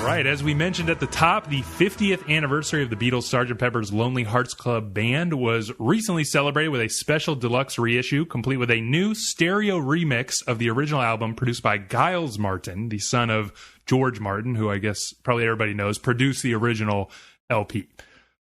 Right, as we mentioned at the top, the 50th anniversary of the Beatles' Sgt. Pepper's Lonely Hearts Club Band was recently celebrated with a special deluxe reissue, complete with a new stereo remix of the original album produced by Giles Martin, the son of George Martin, who I guess probably everybody knows, produced the original LP.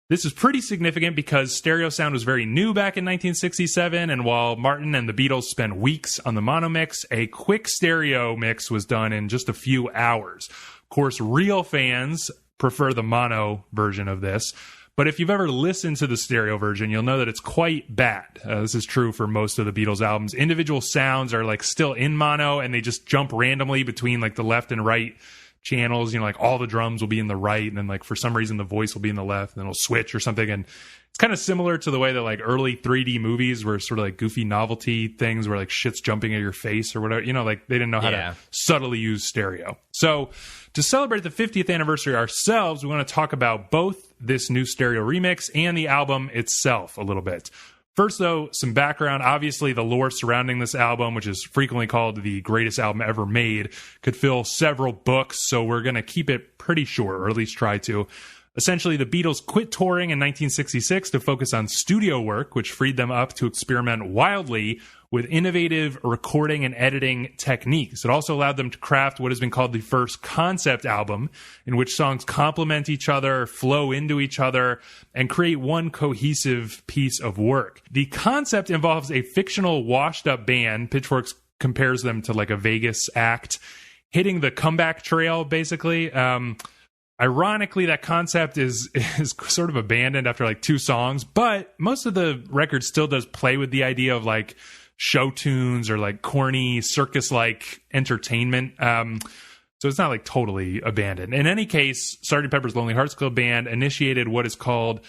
This is pretty significant because stereo sound was very new back in 1967, and while Martin and the Beatles spent weeks on the mono mix, a quick stereo mix was done in just a few hours. Of course, real fans prefer the mono version of this, but if you've ever listened to the stereo version, you'll know that it's quite bad. This is true for most of the Beatles albums. Individual sounds are like still in mono, and they just jump randomly between like the left and right channels. You know, like all the drums will be in the right, and then like for some reason the voice will be in the left, and then it'll switch or something. And it's kind of similar to the way that like early 3D movies were sort of like goofy novelty things where like shit's jumping at your face or whatever. You know, like they didn't know how to subtly use stereo. So to celebrate the 50th anniversary ourselves, we want to talk about both this new stereo remix and the album itself a little bit. First, though, some background. Obviously, the lore surrounding this album, which is frequently called the greatest album ever made, could fill several books, so we're going to keep it pretty short, or at least try to. Essentially, the Beatles quit touring in 1966 to focus on studio work, which freed them up to experiment wildly with innovative recording and editing techniques. It also allowed them to craft what has been called the first concept album, in which songs complement each other, flow into each other, and create one cohesive piece of work. The concept involves a fictional washed-up band. Pitchfork compares them to like a Vegas act, hitting the comeback trail, basically. Ironically, that concept is sort of abandoned after like 2 songs, but most of the record still does play with the idea of like show tunes or like corny circus-like entertainment. So it's not like totally abandoned. In any case, Sgt. Pepper's Lonely Hearts Club Band initiated what is called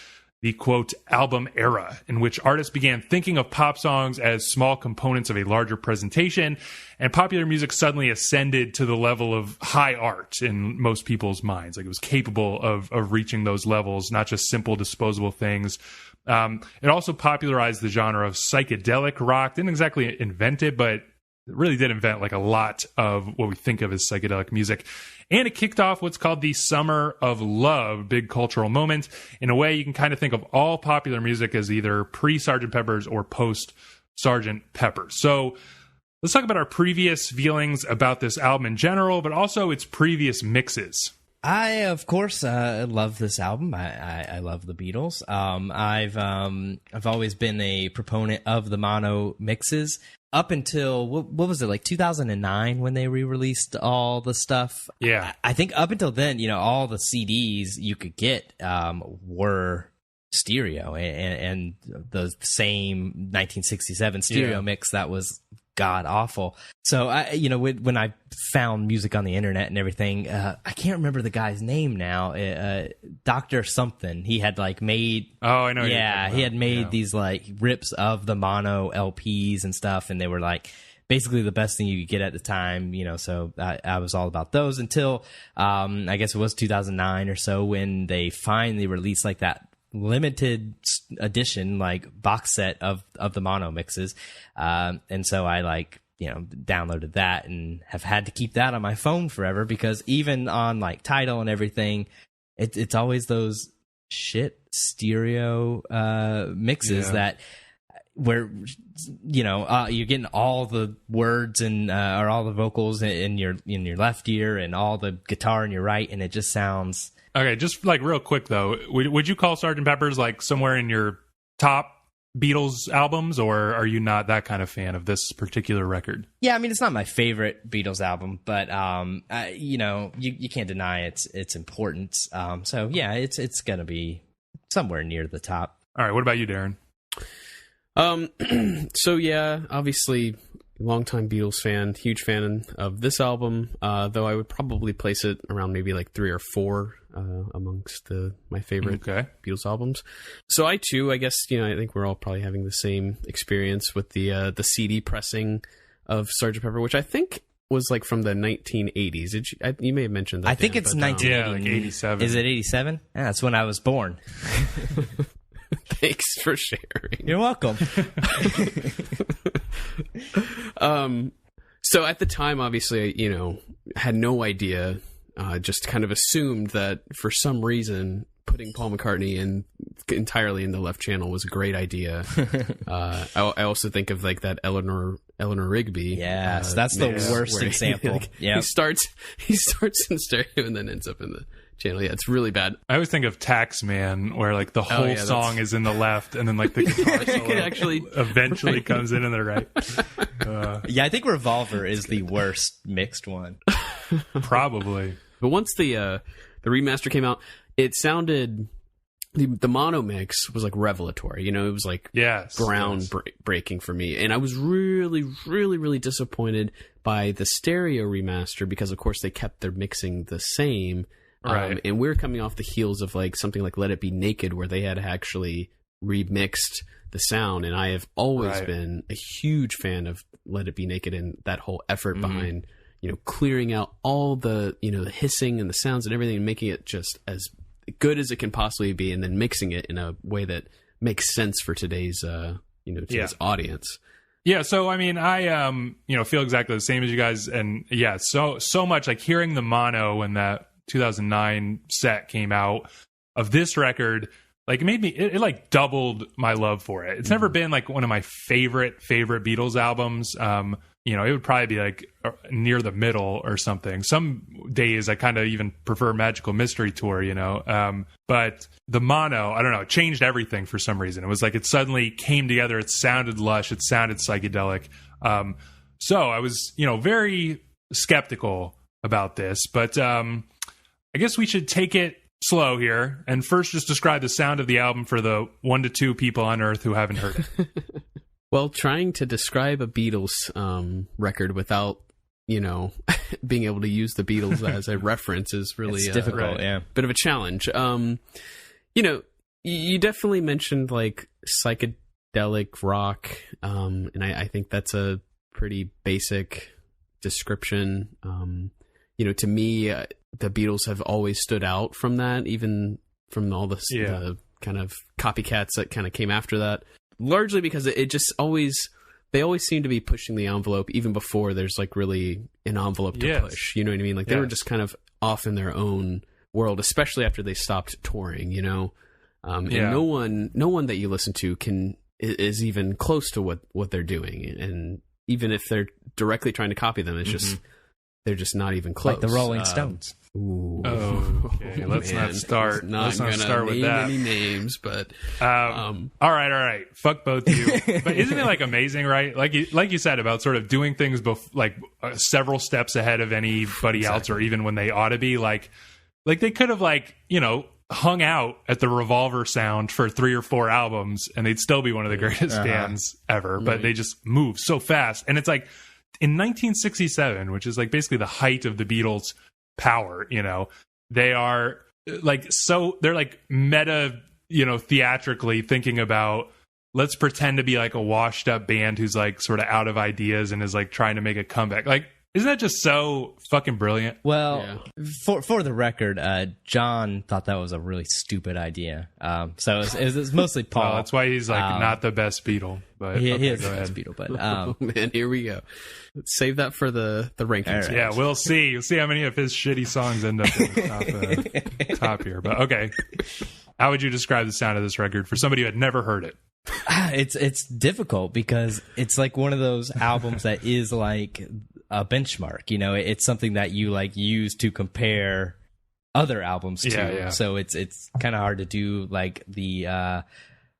the, quote, album era, in which artists began thinking of pop songs as small components of a larger presentation, and popular music suddenly ascended to the level of high art in most people's minds. Like it was capable of reaching those levels, not just simple disposable things. It also popularized the genre of psychedelic rock. Didn't exactly invent it, but it really did invent like a lot of what we think of as psychedelic music. And it kicked off what's called the Summer of Love, big cultural moment. In a way, you can kind of think of all popular music as either pre-Sgt. Pepper's or post-Sgt. Pepper's. So let's talk about our previous feelings about this album in general, but also its previous mixes. I, of course, love this album. I love the Beatles. I've always been a proponent of the mono mixes up until what was it, like 2009 when they re-released all the stuff. Yeah, I think up until then, you know, all the CDs you could get were stereo, and the same 1967 stereo mix that was god awful. So when I found music on the internet and everything, I can't remember the guy's name now. Dr. something. He had like made. Oh, I know. Yeah, he had made these like rips of the mono LPs and stuff, and they were like basically the best thing you could get at the time. You know, so I was all about those until I guess it was 2009 or so when they finally released like that limited edition like box set of the mono mixes, and so I like downloaded that and have had to keep that on my phone forever, because even on like Tidal and everything, it's always those shit stereo mixes that where you're getting all the words and or all the vocals in your left ear and all the guitar in your right, and it just sounds. Okay, just like real quick though, would you call Sgt. Pepper's like somewhere in your top Beatles albums, or are you not that kind of fan of this particular record? Yeah, I mean, it's not my favorite Beatles album, but you can't deny its importance. So yeah, it's gonna be somewhere near the top. All right, what about you, Darren? So yeah, obviously longtime Beatles fan, huge fan of this album, though I would probably place it around maybe like 3 or 4 amongst my favorite Beatles albums. So I too, I guess, I think we're all probably having the same experience with the CD pressing of Sgt. Pepper, which I think was like from the 1980s. You may have mentioned that. I think it's 1980. Yeah, like 87. Is it 87? Yeah, that's when I was born. Thanks for sharing. You're welcome. So at the time, obviously, had no idea just kind of assumed that for some reason putting Paul McCartney entirely in the left channel was a great idea. I also think of like that Eleanor Rigby. Yes, that's the worst example. He starts in stereo and then ends up in the channel. Yeah, it's really bad. I always think of Taxman, where like the whole song is in the left, and then like the guitar solo actually eventually comes in the right. Yeah, I think Revolver is the worst mixed one. Probably. But once the remaster came out, it sounded the mono mix was like revelatory. You know, it was like groundbreaking for me, and I was really, really, really disappointed by the stereo remaster because, of course, they kept their mixing the same. Right. And we're coming off the heels of like something like Let It Be Naked, where they had actually remixed the sound, and I have always been a huge fan of Let It Be Naked and that whole effort behind, you know, clearing out all the, you know, the hissing and the sounds and everything and making it just as good as it can possibly be, and then mixing it in a way that makes sense for today's today's audience. Yeah, so I mean, I feel exactly the same as you guys, and yeah, so much like hearing the mono when that 2009 set came out of this record, like it made me it like doubled my love for it. It's never been like one of my favorite Beatles albums. It would probably be like near the middle or something. Some days I kind of even prefer Magical Mystery Tour, but the mono, I don't know, it changed everything for some reason. It was like it suddenly came together. It sounded lush. It sounded psychedelic. So I was, very skeptical about this, but I guess we should take it slow here and first just describe the sound of the album for the 1 to 2 people on Earth who haven't heard it. Well, trying to describe a Beatles record without, being able to use the Beatles as a reference is really difficult. Bit of a challenge. You definitely mentioned like psychedelic rock, and I think that's a pretty basic description. To me, the Beatles have always stood out from that, even from all the kind of copycats that kind of came after that. Largely because they always seem to be pushing the envelope even before there's like really an envelope to push. You know what I mean? Like they were just kind of off in their own world, especially after they stopped touring. And no one that you listen to is even close to what they're doing. And even if they're directly trying to copy them, it's just they're just not even close. Like the Rolling Stones. Ooh. Okay, let's not start. Let's not start with that. Any names, but all right. Fuck both of you. But isn't it like amazing, right? Like you said about sort of doing things several steps ahead of anybody else, or even when they ought to be. Like they could have hung out at the Revolver sound for 3 or 4 albums, and they'd still be one of the greatest bands ever. But they just move so fast, and it's like in 1967, which is like basically the height of the Beatles' power, they are they're like meta, theatrically thinking about, let's pretend to be like a washed up band who's like sort of out of ideas and is like trying to make a comeback. Like, isn't that just so fucking brilliant? Well, for the record, John thought that was a really stupid idea. So it was mostly Paul. Well, that's why he's like not the best Beatle. But he is the best Beatle. But oh, man, here we go. Let's save that for the rankings. Right. Yeah, we'll see. We'll see how many of his shitty songs end up in the top here. But okay, how would you describe the sound of this record for somebody who had never heard it? It's difficult because it's like one of those albums that is like a benchmark. It's something that you like use to compare other albums to. Yeah. So it's kind of hard to do like the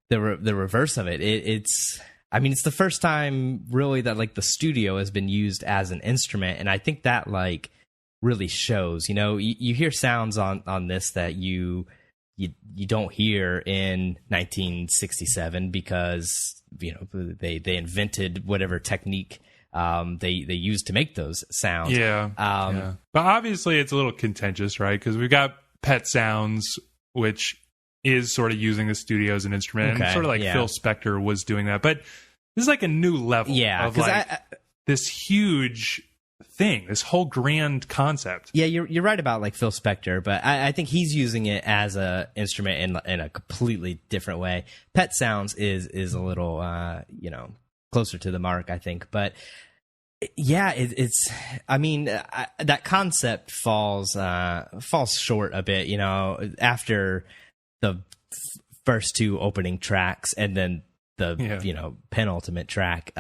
reverse of it. It's the first time really that like the studio has been used as an instrument, and I think that like really shows. You hear sounds on this that you don't hear in 1967 because they invented whatever technique they used to make those sounds. But obviously it's a little contentious, right? Because we've got Pet Sounds, which is sort of using the studio as an instrument, and sort of like Phil Spector was doing that. But this is like a new level of like this huge thing, this whole grand concept. Yeah, you're right about like Phil Spector, but I think he's using it as a instrument in a completely different way. Pet Sounds is a little closer to the mark, I think. But Yeah, it's. I mean, that concept falls short a bit. You know, after the first two opening tracks, and then the penultimate track.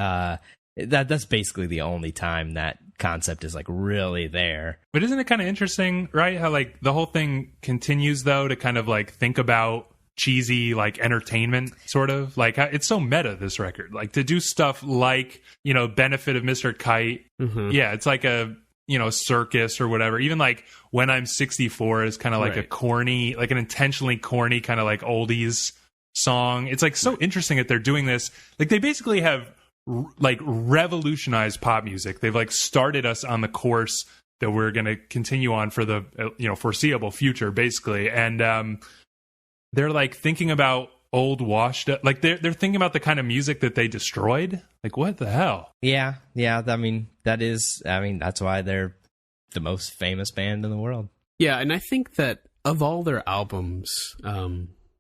That's basically the only time that concept is like really there. But isn't it kind of interesting, right? How like the whole thing continues though to kind of like think about cheesy like entertainment, sort of like it's so meta, this record, like to do stuff like, you know, Benefit of Mr. Kite. Yeah, it's like a, you know, circus or whatever. Even like When I'm 64 is kind of like a corny, like an intentionally corny kind of like oldies song. It's like so interesting that they're doing this. Like they basically have like revolutionized pop music. They've like started us on the course that we're going to continue on for the foreseeable future, basically. And they're like thinking about old washed up, like they're thinking about the kind of music that they destroyed. Like what the hell? Yeah. I mean, that's why they're the most famous band in the world. Yeah, and I think that of all their albums,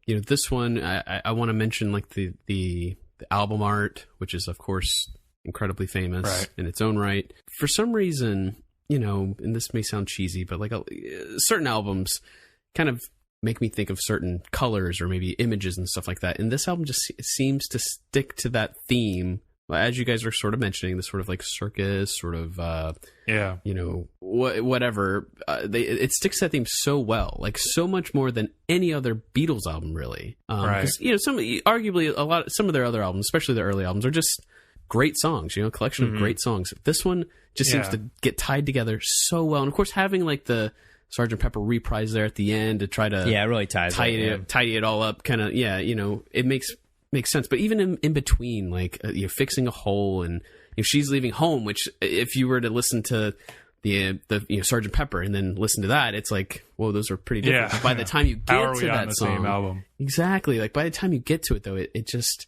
this one I want to mention like the album art, which is of course incredibly famous in its own right. For some reason, and this may sound cheesy, but like certain albums kind of make me think of certain colors or maybe images and stuff like that. And this album just seems to stick to that theme, as you guys are sort of mentioning, this sort of like circus, sort of, whatever. It sticks to that theme so well, like so much more than any other Beatles album, really. Because some of their other albums, especially their early albums, are just great songs. A collection of great songs. This one just seems to get tied together so well, and of course having like the Sgt. Pepper reprise there at the end to try to it really tidy it all up, kind of it makes sense. But even in between, like fixing a hole, and she's leaving home, which if you were to listen to the Sgt. Pepper and then listen to that, it's like, whoa, those are pretty different. But by the time you get to that song, same album? Exactly, like by the time you get to it though, it just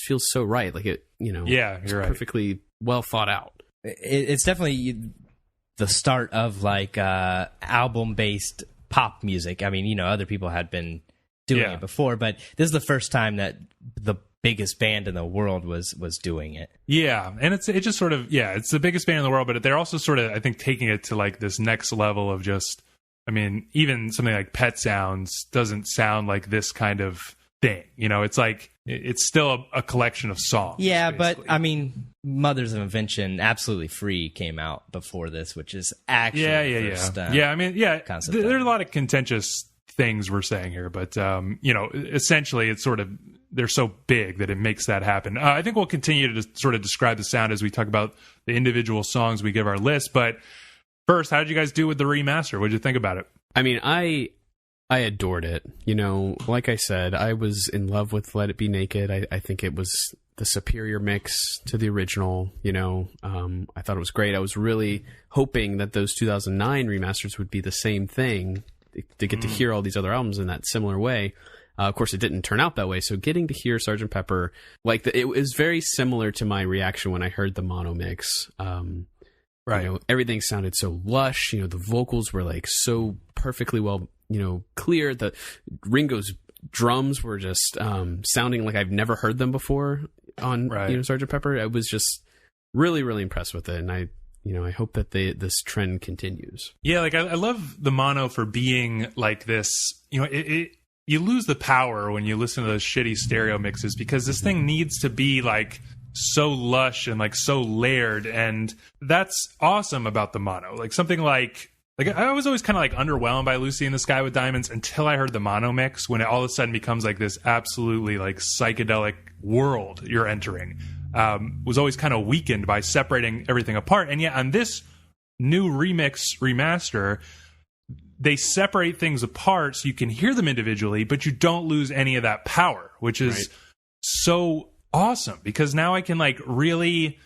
feels so right, like it's perfectly well thought out. It's definitely the start of like album-based pop music. I mean, other people had been doing it before, but this is the first time that the biggest band in the world was doing it. Yeah, and it just sort of, it's the biggest band in the world, but they're also sort of, I think, taking it to like this next level of just, I mean, even something like Pet Sounds doesn't sound like this kind of thing. It's like, it's still a collection of songs. Yeah, basically. But I mean, Mothers of Invention, Absolutely Free came out before this, which is actually first, I mean, there's a lot of contentious things we're saying here, but essentially it's sort of, they're so big that it makes that happen. I think we'll continue to sort of describe the sound as we talk about the individual songs we give our list, but first, how did you guys do with the remaster? What did you think about it? I mean, I adored it. Like I said, I was in love with Let It Be Naked. I think it was the superior mix to the original. I thought it was great. I was really hoping that those 2009 remasters would be the same thing, to get to hear all these other albums in that similar way. Of course, it didn't turn out that way. So getting to hear Sgt. Pepper, it was very similar to my reaction when I heard the mono mix. Everything sounded so lush. The vocals were like so perfectly well, clear. The Ringo's drums were just sounding like I've never heard them before on Sgt. Pepper. I was just really, really impressed with it, and I hope that this trend continues. Yeah, like I love the mono for being like this. You lose the power when you listen to those shitty stereo mixes, because this thing needs to be like so lush and like so layered, and that's awesome about the mono. Like something like I was always kind of like underwhelmed by Lucy in the Sky with Diamonds until I heard the mono mix, when it all of a sudden becomes like this absolutely like psychedelic world you're entering. Was always kind of weakened by separating everything apart, and yet on this new remaster, they separate things apart so you can hear them individually, but you don't lose any of that power, which is so awesome, because now I can like really,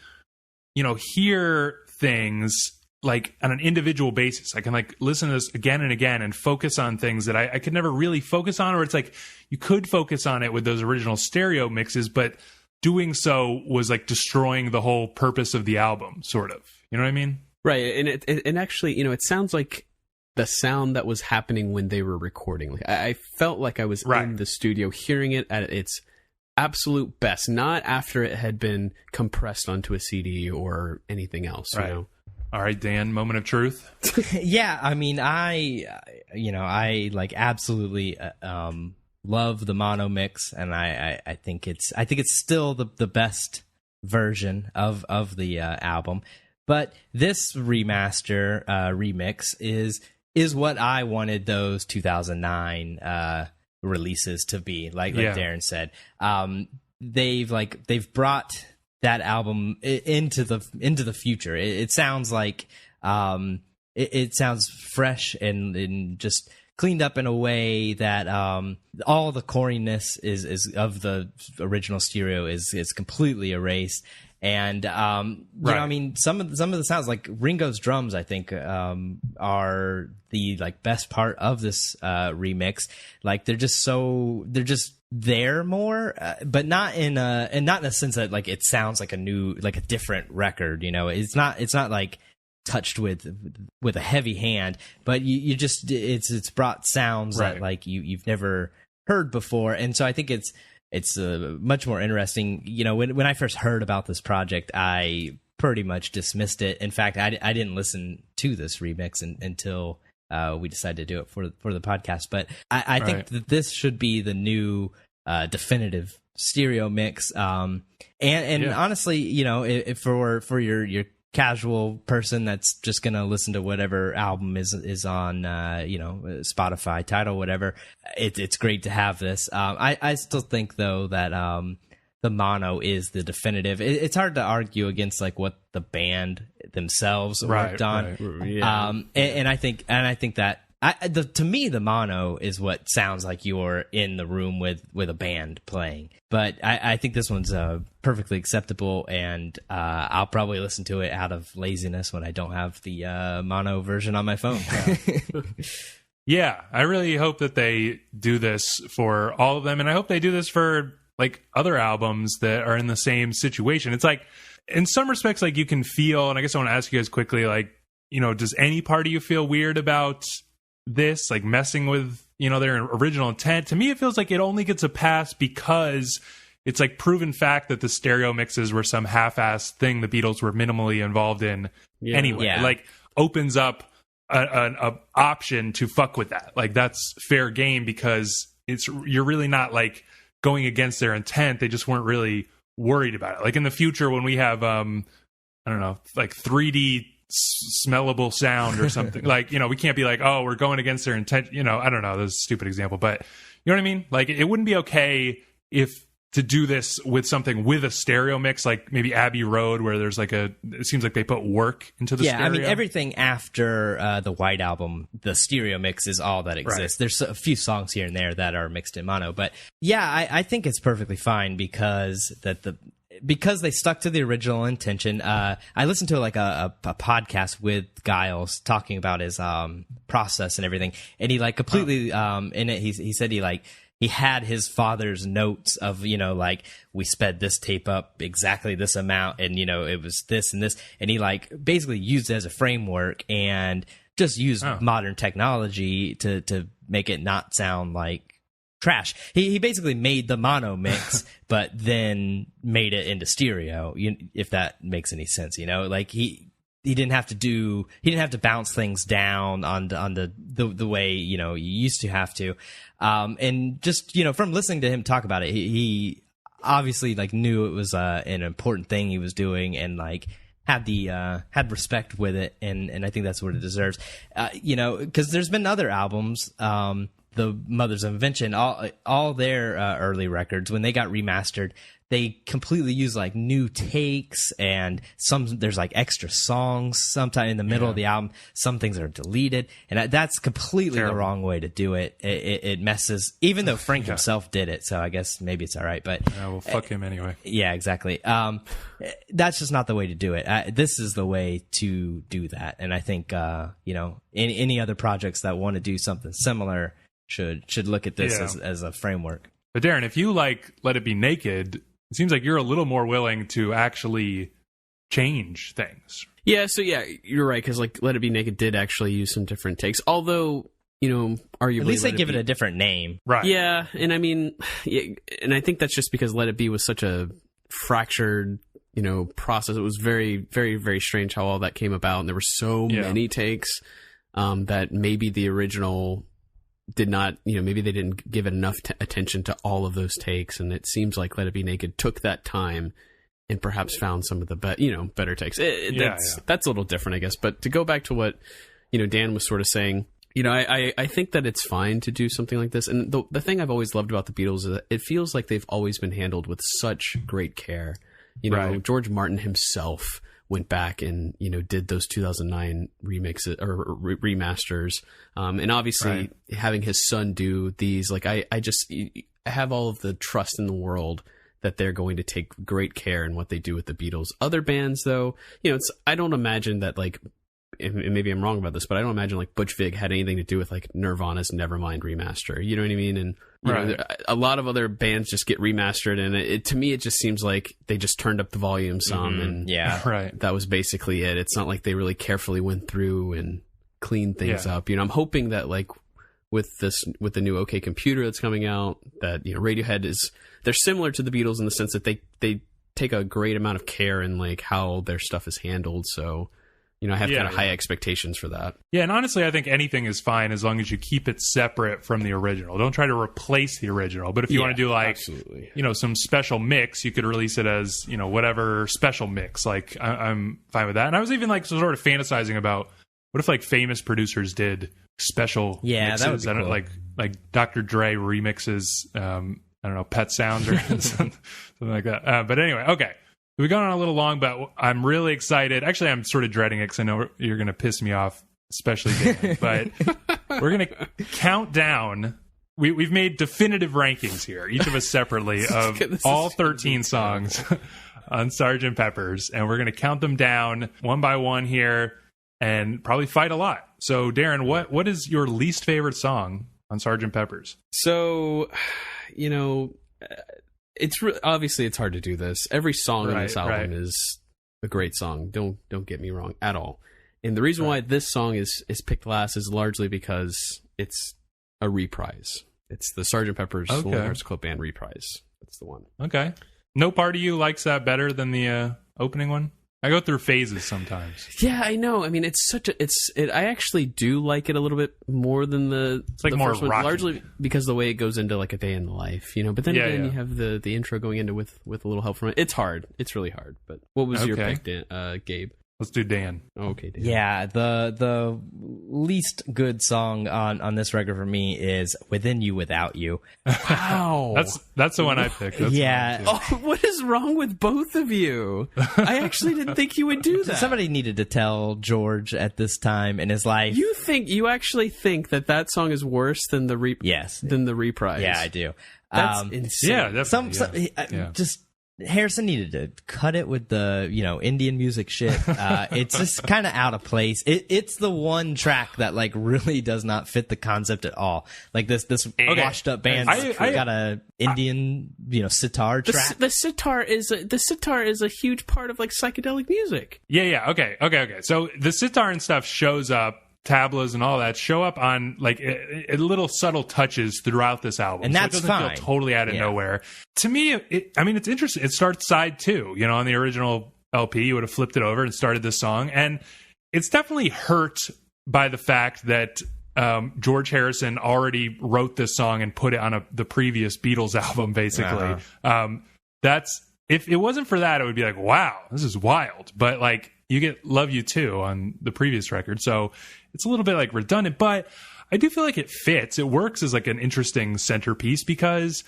hear things like on an individual basis. I can like listen to this again and again and focus on things that I could never really focus on, or it's like you could focus on it with those original stereo mixes, but doing so was like destroying the whole purpose of the album, sort of. You know what I mean? Right. And actually, it sounds like the sound that was happening when they were recording. Like I felt like I was in the studio hearing it at its absolute best, not after it had been compressed onto a CD or anything else. Right. You know? All right, Dan, moment of truth. Yeah, I mean, I like absolutely love the mono mix, and I think it's still the best version of the album. But this remaster remix is what I wanted those 2009 releases to be. Like Darren said, they've brought that album into the future. It sounds like it sounds fresh and just cleaned up in a way that all the corniness is of the original stereo is completely erased. And you know, I mean, some of the sounds, like Ringo's drums, I think are the like best part of this remix. Like they're just there more, but not in a sense that like it sounds like a different record. You know, it's not like touched with a heavy hand, but you just it's brought sounds that like you've never heard before. And so I think it's much more interesting. You know, when I first heard about this project, I pretty much dismissed it. In fact, I didn't listen to this remix until we decided to do it for the podcast. But I think that this should be the new definitive stereo mix. And honestly, you know, if for your casual person that's just gonna listen to whatever album is on you know, Spotify, Tidal, whatever, it's great to have this. I still think though that the mono is the definitive. It's hard to argue against like what the band themselves worked on. Yeah. And I think that to me, the mono is what sounds like you're in the room with a band playing. But I think this one's perfectly acceptable, and I'll probably listen to it out of laziness when I don't have the mono version on my phone. Yeah, I really hope that they do this for all of them, and I hope they do this for like other albums that are in the same situation. It's like, in some respects, like you can feel, and I guess I want to ask you guys quickly, like, you know, does any part of you feel weird about this, like messing with, you know, their original intent? To me, it feels like it only gets a pass because it's like proven fact that the stereo mixes were some half-assed thing the Beatles were minimally involved in anyway. Yeah. Like opens up an option to fuck with that. Like that's fair game because you're really not like going against their intent. They just weren't really worried about it. Like in the future when we have I don't know, like 3D smellable sound or something, like, you know, we can't be like, oh, we're going against their intent. You know, I don't know, that's a stupid example, but you know what I mean? Like it wouldn't be okay to do this with something with a stereo mix, like maybe Abbey Road, where there's like it seems like they put work into the stereo. I mean, everything after the White Album, the stereo mix is all that exists. There's a few songs here and there that are mixed in mono, but yeah, I think it's perfectly fine because they stuck to the original intention. I listened to like a podcast with Giles talking about his process and everything, and he like completely in it. He said he had his father's notes of, you know, like we sped this tape up exactly this amount, and you know it was this and this, and he like basically used it as a framework and just used modern technology to make it not sound like trash. He basically made the mono mix, but then made it into stereo. If that makes any sense, you know, like he didn't have to bounce things down on the way, you know, you used to have to. And just, you know, from listening to him talk about it, he obviously like knew it was an important thing he was doing, and like had respect with it, and I think that's what it deserves. You know, because there's been other albums, the Mothers of Invention, all their early records, when they got remastered, they completely use like new takes, and there's like extra songs sometime in the middle of the album. Some things are deleted, and that's completely the wrong way to do it. It messes, even though Frank himself did it, so I guess maybe it's all right. But well, fuck him anyway. Yeah, exactly. That's just not the way to do it. This is the way to do that, and I think you know, any other projects that want to do something similar should look at this as a framework. But Darren, if you like Let It Be Naked, it seems like you're a little more willing to actually change things. Yeah, so yeah, you're right, because like Let It Be Naked did actually use some different takes. Although arguably at least they give it a different name, right? Yeah, and I mean, and I think that's just because Let It Be was such a fractured, process. It was very, very, very strange how all that came about, and there were so many takes that maybe the original did not, maybe they didn't give it enough attention to all of those takes, and it seems like Let It Be Naked took that time and perhaps found some of the better takes. That's a little different, I guess. But to go back to what Dan was sort of saying, I think that it's fine to do something like this. And the thing I've always loved about the Beatles is that it feels like they've always been handled with such great care. George Martin himself went back and did those 2009 remixes or remasters, and obviously having his son do these, like I have all of the trust in the world that they're going to take great care in what they do with the Beatles. Other bands, though, I don't imagine that, like, and maybe I'm wrong about this, but I don't imagine like Butch Vig had anything to do with like Nirvana's Nevermind remaster. You know what I mean? And a lot of other bands just get remastered, and to me it just seems like they just turned up the volume some, and that was basically it. It's not like they really carefully went through and cleaned things up. I'm hoping that like with the new OK Computer that's coming out, that Radiohead they're similar to the Beatles in the sense that they take a great amount of care in like how their stuff is handled. So I have kind of high expectations for that. Yeah, and honestly, I think anything is fine as long as you keep it separate from the original. Don't try to replace the original. But if you want to do like, some special mix, you could release it as, whatever special mix. Like, I'm fine with that. And I was even like sort of fantasizing about what if like famous producers did special mixes? That would be cool. Like Dr. Dre remixes, I don't know, Pet Sounds or something like that. But anyway, okay. We've gone on a little long, but I'm really excited. Actually, I'm sort of dreading it because I know you're going to piss me off, especially Dan. But we're going to count down. We've made definitive rankings here, each of us separately, of all 13 songs on Sgt. Pepper's. And we're going to count them down one by one here and probably fight a lot. So, Darren, what is your least favorite song on Sgt. Pepper's? So, obviously it's hard to do this. Every song on this album is a great song. Don't get me wrong at all. And the reason why this song is picked last is largely because it's a reprise. It's the Sgt. Pepper's Lonely Hearts Club Band reprise. That's the one. Okay. No part of you likes that better than the opening one? I go through phases sometimes. Yeah, I know. I mean, I actually do like it a little bit more than the more first one, rocky. largely because the way it goes into like a day in the life, But then again, you have the intro going into with a little help from it. It's hard. It's really hard. But what was your pick, Gabe? Let's do Dan. Okay, Dan. Yeah, the least good song on this record for me is "Within You Without You." Wow, that's the one I picked. That's what is wrong with both of you? I actually didn't think you would do that. Somebody needed to tell George at this time in his life. You actually think that song is worse than the than the reprise? Yeah, I do. That's insane. Yeah, definitely. Just. Harrison needed to cut it with the, Indian music shit. It's just kind of out of place. It's the one track that like really does not fit the concept at all. Like this washed up band got a Indian, sitar track. The sitar is a huge part of like psychedelic music. Yeah. Okay. So the sitar and stuff shows up. Tablas and all that show up on like little subtle touches throughout this album, and that's so it doesn't feel totally out of nowhere. To me, it's interesting. It starts side 2. On the original LP, you would have flipped it over and started this song, and it's definitely hurt by the fact that George Harrison already wrote this song and put it on the previous Beatles album. Basically, that's if it wasn't for that, it would be like, wow, this is wild. But like, you get Love You Too on the previous record, so it's a little bit like redundant, but I do feel like it fits. It works as like an interesting centerpiece because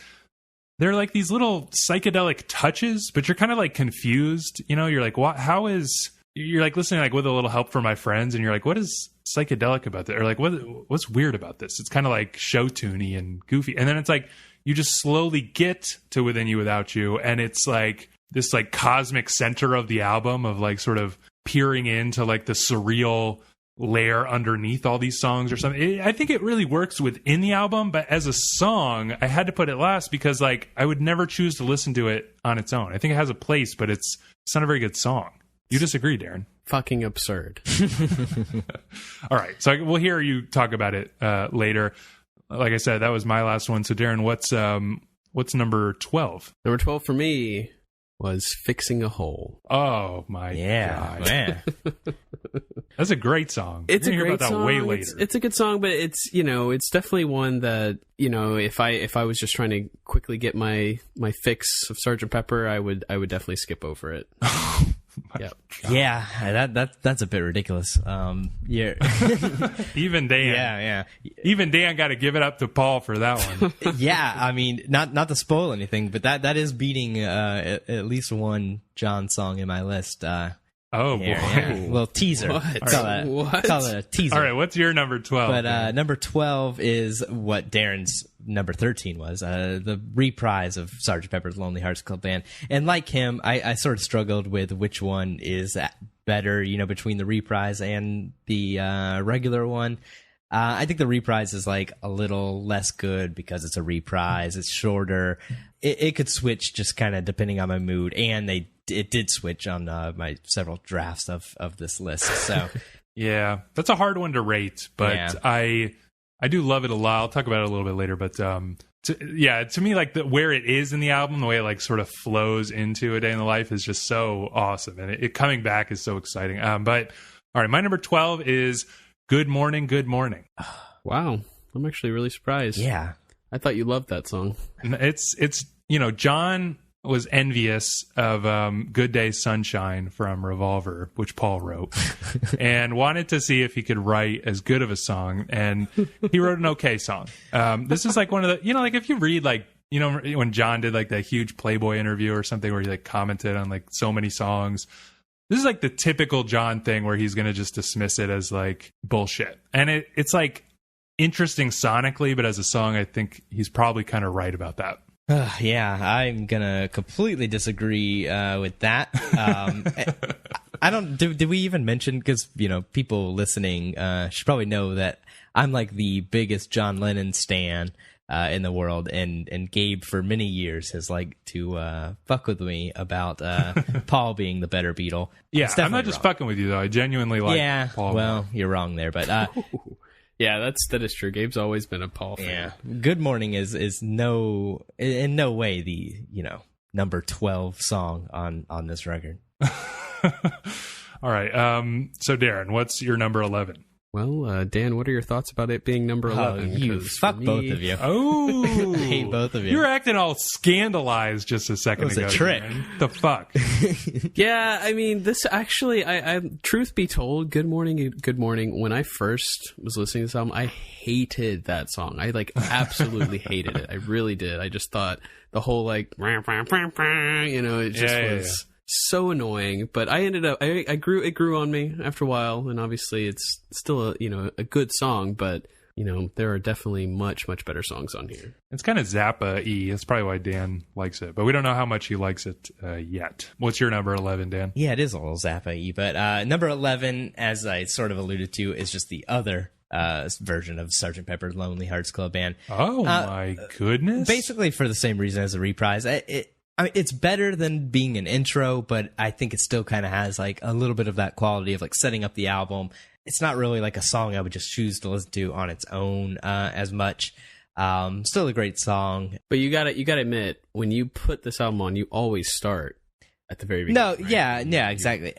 they're like these little psychedelic touches, but you're kind of like confused. You're like, what? How is? You're like listening like With a Little Help from My Friends, and you're like, what is psychedelic about that? Or like, what's weird about this? It's kind of like show tuney and goofy, and then it's like you just slowly get to Within You Without You, and it's like this like cosmic center of the album of like sort of peering into like the surreal layer underneath all these songs or something. I think it really works within the album, but as a song, I had to put it last because like I would never choose to listen to it on its own. I think it has a place, but it's not a very good song. You disagree, Darren? fucking absurd. All right, so we'll hear you talk about it later. Like I said, that was my last one. So Darren, what's number 12? Number 12 for me was Fixing a Hole. Oh my God. Man. That's a great song. It's a hear great about that song. way later. It's a good song, but it's it's definitely one that, if I was just trying to quickly get my fix of Sgt. Pepper, I would definitely skip over it. Yep. Yeah, that's a bit ridiculous. Yeah. Even Dan. Yeah. Even Dan got to give it up to Paul for that one. Yeah, I mean, not to spoil anything, but that is beating at least one John song in my list. Oh, boy. Yeah. Little teaser. What? Call it a teaser. All right, what's your number 12? But number 12 is what Darren's number 13 was, the reprise of Sgt. Pepper's Lonely Hearts Club Band. And like him, I sort of struggled with which one is better, between the reprise and the regular one. I think the reprise is like a little less good because it's a reprise. It's shorter. It could switch just kind of depending on my mood, and it did switch on my several drafts of this list. So yeah, that's a hard one to rate, but yeah. I do love it a lot. I'll talk about it a little bit later, but to me, like where it is in the album, the way it like sort of flows into A Day in the Life is just so awesome, and it coming back is so exciting. But all right, my number 12 is Good Morning, Good Morning. Wow, I'm actually really surprised. Yeah, I thought you loved that song. It's John was envious of Good Day Sunshine from Revolver, which Paul wrote, and wanted to see if he could write as good of a song, and he wrote an okay song. This is like one of the, like if you read like, when John did like that huge Playboy interview or something where he like commented on like so many songs, this is like the typical John thing where he's going to just dismiss it as like bullshit. And it's like interesting sonically, but as a song, I think he's probably kind of right about that. Yeah, I'm gonna completely disagree with that. I don't. Did we even mention? Because people listening should probably know that I'm like the biggest John Lennon stan in the world, and Gabe for many years has liked to fuck with me about Paul being the better Beatle. Yeah, I'm not just fucking with you though. I genuinely like Paul. Well, you're wrong there, but. Yeah, that is true. Gabe's always been a Paul fan. Yeah. Good Morning is in no way the, number 12 song on this record. All right. So Darren, what's your number 11? Well, Dan, what are your thoughts about it being number 11? You fuck both of you. Oh, I hate both of you. You're acting all scandalized just a second ago. It was a trick. Man. The fuck? Yeah, I mean, this actually, I truth be told, Good Morning, Good Morning, when I first was listening to this album, I hated that song. I absolutely hated it. I really did. I just thought the whole it just was so annoying. But I ended up, it grew on me after a while, and obviously it's still a good song, but there are definitely much, much better songs on here. It's kind of Zappa-y. That's probably why Dan likes it, but we don't know how much he likes it yet. What's your number 11, Dan? Yeah, it is a little Zappa-y, but number 11, as I sort of alluded to, is just the other version of Sgt. Pepper's Lonely Hearts Club Band. Oh my goodness! Basically, for the same reason as the reprise, it's better than being an intro, but I think it still kind of has like a little bit of that quality of like setting up the album. It's not really like a song I would just choose to listen to on its own as much. Still a great song, but you gotta admit, when you put this album on, you always start at the very beginning. No, right? yeah, exactly.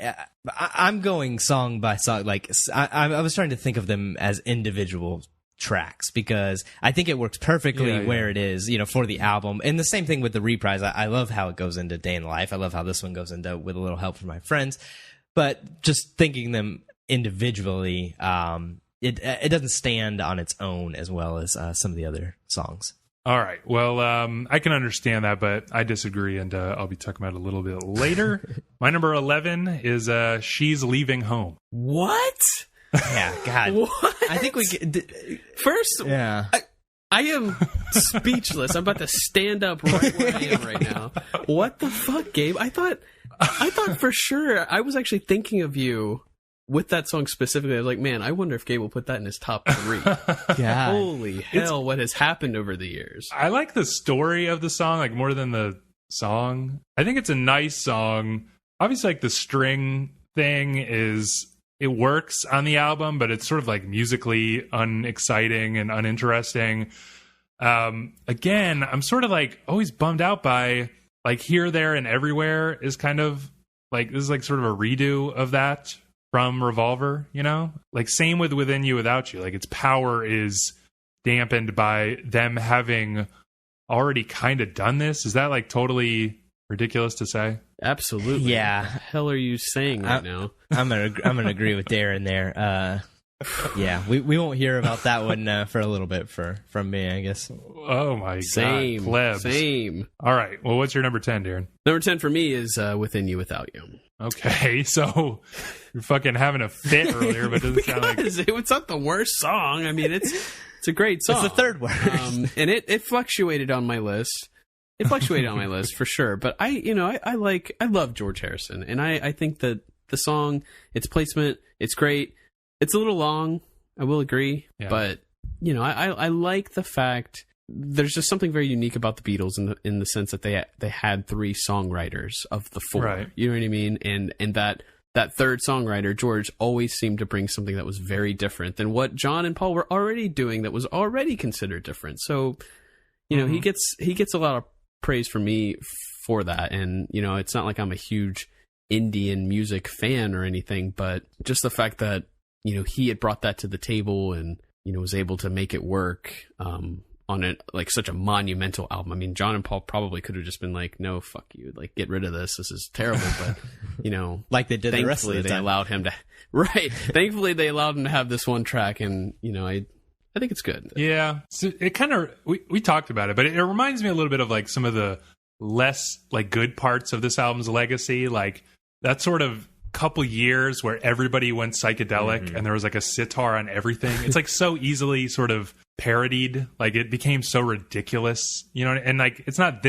I'm going song by song. Like I was trying to think of them as individual tracks because I think it works perfectly where it is, for the album. And the same thing with the reprise. I love how it goes into Day in the Life. I love how this one goes into With a Little Help from My Friends. But just thinking them individually, it doesn't stand on its own as well as some of the other songs. All right. Well, I can understand that, but I disagree, and I'll be talking about it a little bit later. My number 11 is She's Leaving Home. What? Yeah, God. What? I think we first. Yeah. I am speechless. I'm about to stand up right where I am right now. What the fuck, Gabe? I thought for sure. I was actually thinking of you with that song specifically. I was like, man, I wonder if Gabe will put that in his top 3. God. Holy hell, what has happened over the years? I like the story of the song, like more than the song. I think it's a nice song. Obviously, like the string thing is it works on the album, but it's sort of like musically unexciting and uninteresting. Again, I'm sort of like always bummed out by like Here, There, and Everywhere is kind of like, this is like sort of a redo of that from Revolver, you know? Like same with Within You, Without You. Like its power is dampened by them having already kind of done this. Is that like totally ridiculous to say? Absolutely. Yeah. What the hell are you saying right now? I'm gonna agree with Darren there. Yeah, we won't hear about that one for a little bit from me, I guess. Oh my god, plebs. Same. All right, well, what's your number 10, Darren? Number 10 for me is Within You, Without You. Okay, so you're fucking having a fit earlier, but it doesn't sound like it's not the worst song. I mean, it's a great song. It's the third worst, and it fluctuated on my list. It fluctuated on my list for sure, but I love George Harrison, and I think that the song, its placement, it's great. It's a little long, I will agree, but I like the fact there's just something very unique about the Beatles in the sense that they had 3 songwriters of the 4. Right. You know what I mean? And that third songwriter, George, always seemed to bring something that was very different than what John and Paul were already doing that was already considered different. So, he gets a lot of praise from me for that, and it's not like I'm a huge Indian music fan or anything, but just the fact that he had brought that to the table and was able to make it work on it, like such a monumental album. I mean, John and Paul probably could have just been like, "No, fuck you, like get rid of this. This is terrible." But like they did the rest of the time. They allowed him to Thankfully, they allowed him to have this one track, and I think it's good. Yeah, so it kind of we talked about it, but it reminds me a little bit of like some of the less like good parts of this album's legacy, like that sort of couple years where everybody went psychedelic and there was like a sitar on everything. It's like so easily sort of parodied, like it became so ridiculous, and like it's not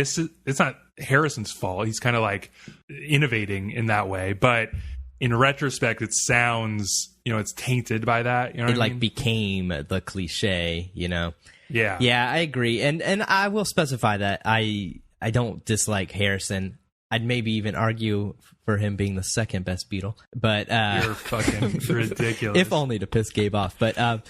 Harrison's fault. He's kind of like innovating in that way, but in retrospect it sounds it's tainted by that. It like became the cliche. Yeah, I agree, and I will specify that I don't dislike Harrison. I'd maybe even argue for him being the second best Beatle, but you're fucking ridiculous. If only to piss Gabe off. But I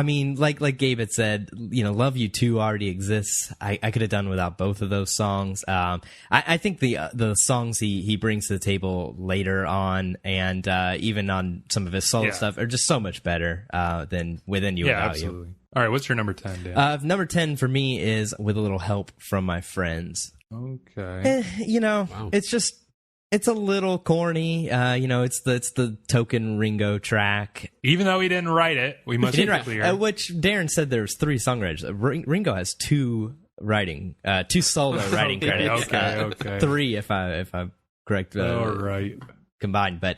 mean, like Gabe had said, "Love You 2" already exists. I could have done without both of those songs. I think the songs he brings to the table later on, and even on some of his solo stuff, are just so much better than Within You, Without absolutely. You. All right, what's your number 10, Dan? Number 10 for me is With a Little Help from My Friends. Okay. Wow. It's a little corny. It's the token Ringo track. Even though he didn't write it, we must be clear. Which Darren said there's 3 songwriters. Ringo has 2 solo writing credits. Okay. 3 if I'm correct. All right. Combined, but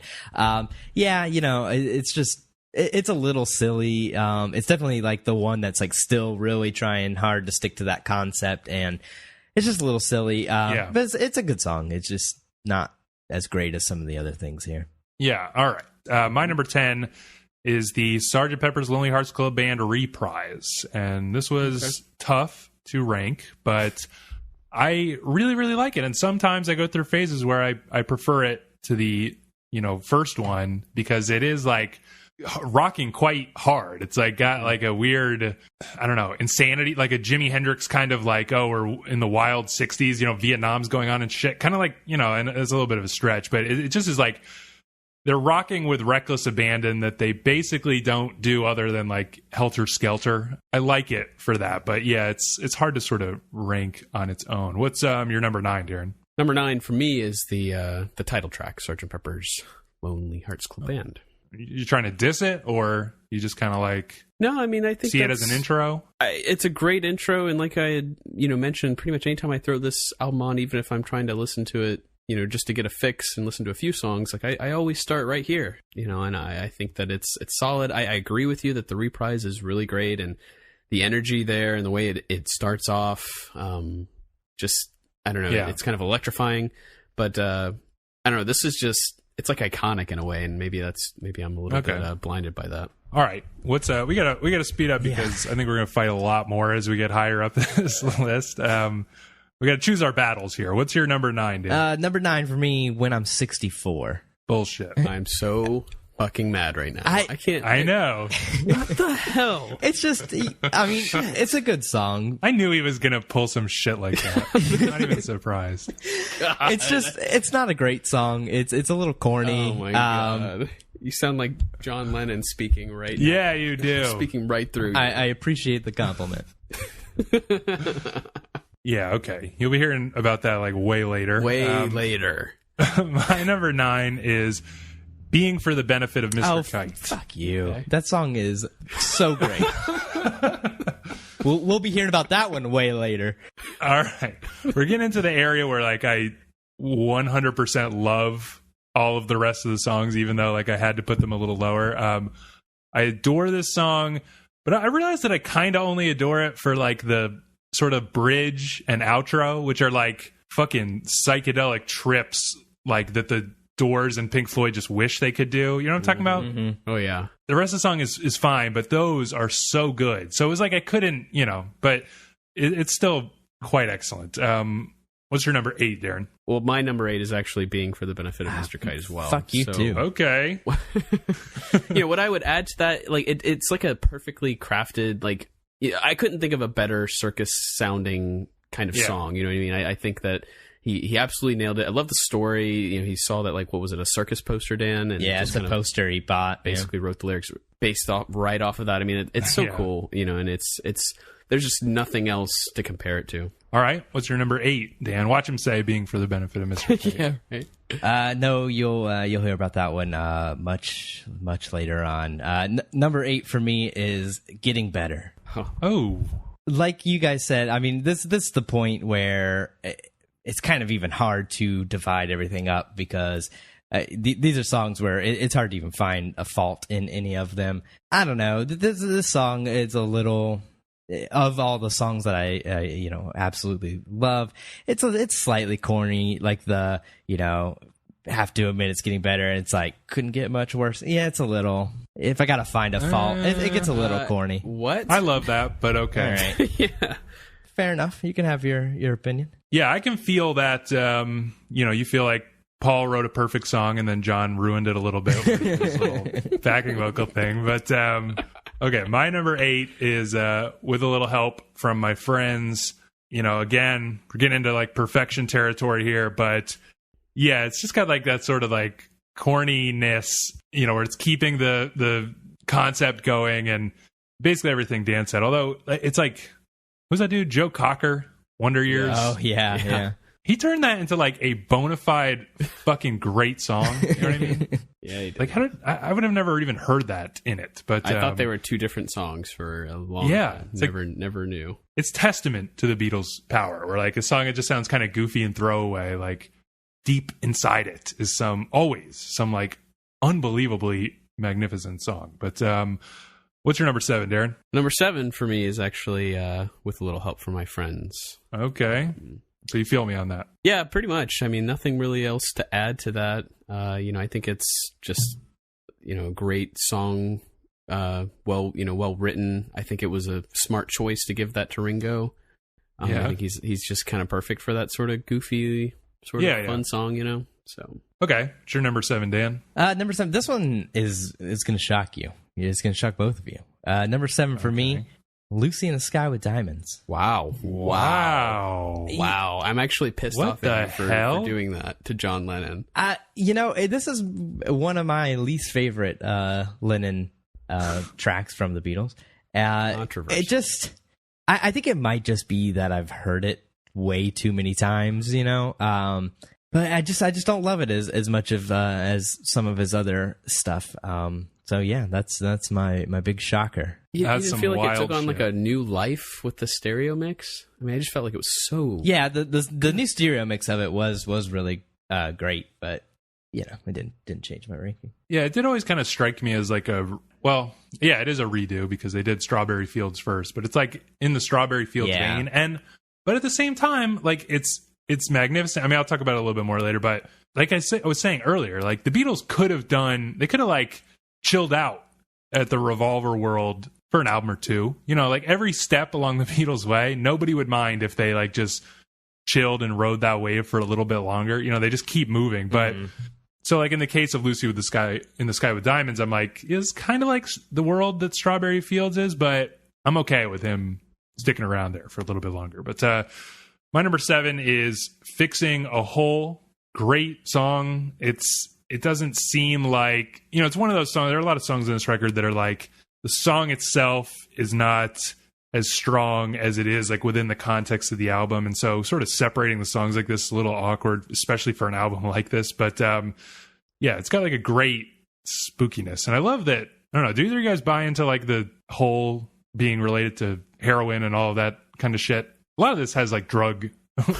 it's just. It's a little silly. It's definitely like the one that's like still really trying hard to stick to that concept, and it's just a little silly. But it's a good song. It's just not as great as some of the other things here. Yeah. All right. My number 10 is the Sgt. Pepper's Lonely Hearts Club Band Reprise, and this was tough to rank, but I really, really like it. And sometimes I go through phases where I prefer it to the first one because it is like rocking quite hard. It's like got like a weird, I don't know, insanity, like a Jimi Hendrix kind of like, we're in the wild 60s, Vietnam's going on and shit. Kind of like, and it's a little bit of a stretch, but it just is like they're rocking with reckless abandon that they basically don't do other than like Helter Skelter. I like it for that, but yeah, it's hard to sort of rank on its own. What's your number 9, Darren? Number 9 for me is the title track, Sgt. Pepper's Lonely Hearts Club Band. You trying to diss it, or you just kind of like? No, I mean I think see it as an intro. It's a great intro, and like I had mentioned, pretty much anytime I throw this album on, even if I'm trying to listen to it, just to get a fix and listen to a few songs, like I always start right here, and I think that it's solid. I agree with you that the reprise is really great, and the energy there and the way it starts off, just I don't know, it's kind of electrifying, but I don't know, this is just. It's like iconic in a way, and maybe I'm a little bit blinded by that. All right, what's we gotta speed up because I think we're gonna fight a lot more as we get higher up this list. We gotta choose our battles here. What's your number 9, Dan? Number 9 for me, When I'm 64. Bullshit. I'm so fucking mad right now. I can't. I know. What the hell? It's just, I mean, it's a good song. I knew he was going to pull some shit like that. I'm not even surprised. It's just, it's not a great song. It's a little corny. Oh my God. You sound like John Lennon speaking right now. Yeah, you do. Speaking right through you. I appreciate the compliment. Yeah, okay. You'll be hearing about that like way later. Way later. My number 9 is Being for the Benefit of Mr. Kite. Fuck you. Okay. That song is so great. We'll be hearing about that one way later. All right. We're getting into the area where like I 100% love all of the rest of the songs, even though like I had to put them a little lower. I adore this song, but I realized that I kind of only adore it for like the sort of bridge and outro, which are like fucking psychedelic trips like that the Doors and Pink Floyd just wish they could do. You know what I'm talking about? Mm-hmm. Oh, yeah. The rest of the song is fine, but those are so good. So it was like I couldn't, but it's still quite excellent. What's your number 8, Darren? Well, my number 8 is actually Being for the Benefit of Mr. Kite as well. Fuck you too. Okay. What I would add to that, like it's like a perfectly crafted, like I couldn't think of a better circus sounding kind of song. You know what I mean? I think that he absolutely nailed it. I love the story. He saw that, like, what was it, a circus poster, Dan? And it's a poster he bought. Basically wrote the lyrics based off of that. I mean, it's so cool, and it's there's just nothing else to compare it to. All right, what's your number 8, Dan? Watch him say Being for the Benefit of Mr. Kite. Yeah, right. No, you'll hear about that one much later on. Number 8 for me is Getting Better. Oh, like you guys said, I mean, this is the point where it's kind of even hard to divide everything up because these are songs where it's hard to even find a fault in any of them. I don't know. This song is a little, of all the songs that I absolutely love, it's slightly corny. Like the have to admit it's getting better. It's like couldn't get much worse. Yeah, it's a little. If I gotta find a fault, it gets a little corny. What? I love that, but okay. All right. Yeah. Fair enough. You can have your opinion. Yeah, I can feel that. You feel like Paul wrote a perfect song and then John ruined it a little bit with his little backing vocal thing. But okay, my number 8 is with a little help from my friends. Again, we're getting into like perfection territory here, but yeah, it's just got like that sort of like corniness, where it's keeping the concept going and basically everything Dan said. Although it's like, who's that dude? Joe Cocker, Wonder Years. Oh yeah. He turned that into like a bona fide fucking great song. You know what I mean? Yeah, he did. Like I would have never even heard that in it. But I thought they were 2 different songs for a long time. Never knew. It's testament to the Beatles' power. Where like a song that just sounds kind of goofy and throwaway, like deep inside it is always some like unbelievably magnificent song. But what's your number 7, Darren? Number 7 for me is actually With a Little Help from My Friends. Okay. So you feel me on that? Yeah, pretty much. I mean, nothing really else to add to that. I think it's just, a great song. Well written. I think it was a smart choice to give that to Ringo. I think he's just kind of perfect for that sort of goofy, sort of fun song, So okay, it's your number 7, Dan. Number 7. This one is going to shock you. It's going to shock both of you. Number 7 for me, Lucy in the Sky with Diamonds. Wow. I'm actually pissed off at you for doing that to John Lennon. This is one of my least favorite Lennon tracks from the Beatles. Controversial. It just, I think it might just be that I've heard it way too many times, but I just don't love it as much as some of his other stuff. So yeah, that's my big shocker. You didn't feel like it took on like a new life with the stereo mix? I mean, I just felt like it was so... Yeah, the new stereo mix of it was really great, but it didn't change my ranking. Yeah, it did always kind of strike me as like it is a redo because they did Strawberry Fields first, but it's like in the Strawberry Fields vein, but at the same time, like it's magnificent. I mean, I'll talk about it a little bit more later, but like I was saying earlier, like the Beatles could have like chilled out at the Revolver World for an album or two. Like every step along the Beatles' way, nobody would mind if they like just chilled and rode that wave for a little bit longer. They just keep moving. But So like in the case of Lucy with the Sky in the Sky with Diamonds, I'm like, is kind of like the world that Strawberry Fields is, but I'm okay with him sticking around there for a little bit longer. But my number 7 is Fixing a Hole. Great song. It doesn't seem like, it's one of those songs. There are a lot of songs in this record that are like, the song itself is not as strong as it is like within the context of the album. And so sort of separating the songs like this is a little awkward, especially for an album like this. But yeah, it's got like a great spookiness. And I love that. I don't know. Do either of you guys buy into like the whole being related to heroin and all of that kind of shit? A lot of this has like drug